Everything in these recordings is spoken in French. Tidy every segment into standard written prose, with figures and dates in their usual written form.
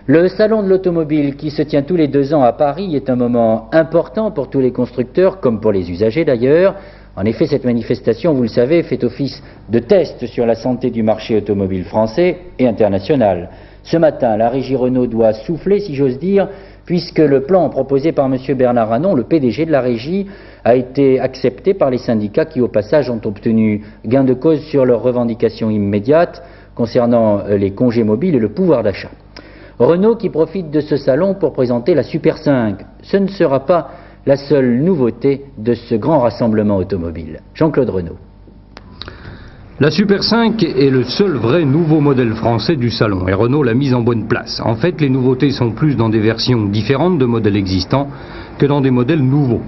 Le salon de l'automobile qui se tient tous les 2 ans à Paris est un moment important pour tous les constructeurs, comme pour les usagers d'ailleurs. En effet, cette manifestation, vous le savez, fait office de test sur la santé du marché automobile français et international. Ce matin, la régie Renault doit souffler, si j'ose dire, puisque le plan proposé par M. Bernard Arnault, le PDG de la régie, a été accepté par les syndicats qui, au passage, ont obtenu gain de cause sur leurs revendications immédiates concernant les congés mobiles et le pouvoir d'achat. Renault qui profite de ce salon pour présenter la Super 5. Ce ne sera pas la seule nouveauté de ce grand rassemblement automobile. Jean-Claude Renault. La Super 5 est le seul vrai nouveau modèle français du salon et Renault l'a mise en bonne place. En fait, les nouveautés sont plus dans des versions différentes de modèles existants que dans des modèles nouveaux.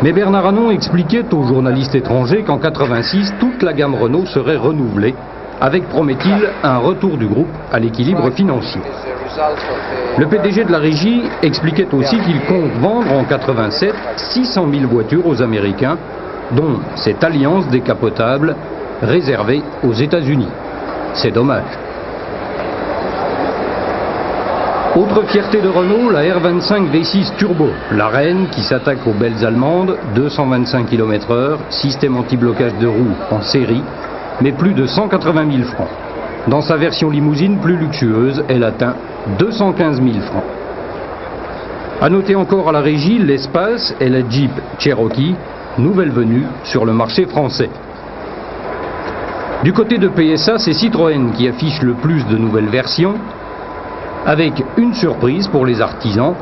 Mais Bernard Arnault expliquait aux journalistes étrangers qu'en 86, toute la gamme Renault serait renouvelée, avec, promet-il, un retour du groupe à l'équilibre financier. Le PDG de la régie expliquait aussi qu'il compte vendre en 87 600 000 voitures aux Américains, dont cette alliance décapotable réservée aux États-Unis. C'est dommage. Autre fierté de Renault, la R25 V6 Turbo, la reine qui s'attaque aux belles allemandes, 225 km/h, système anti-blocage de roues en série, mais plus de 180 000 francs. Dans sa version limousine plus luxueuse, elle atteint 215 000 francs. A noter encore à la régie l'Espace et la Jeep Cherokee, nouvelle venue sur le marché français. Du côté de PSA, c'est Citroën qui affiche le plus de nouvelles versions, avec une surprise pour les artisans,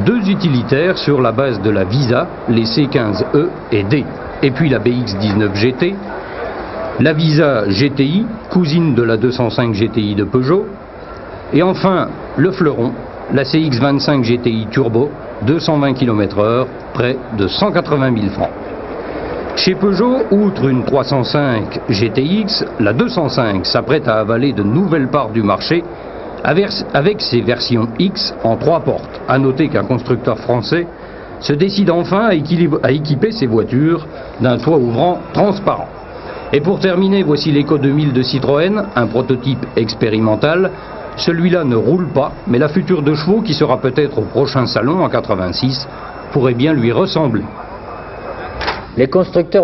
2 utilitaires sur la base de la Visa, les C15E et D, et puis la BX19 GT, la Visa GTI, cousine de la 205 GTI de Peugeot, et enfin le fleuron, la CX25 GTI Turbo, 220 km/h, près de 180 000 francs. Chez Peugeot, outre une 305 GTX, la 205 s'apprête à avaler de nouvelles parts du marché avec ses versions X en 3 portes. A noter qu'un constructeur français se décide enfin à équiper ses voitures d'un toit ouvrant transparent. Et pour terminer, voici l'Eco 2000 de Citroën, un prototype expérimental. Celui-là ne roule pas, mais la future 2 chevaux qui sera peut-être au prochain salon en 86 pourrait bien lui ressembler. Les constructeurs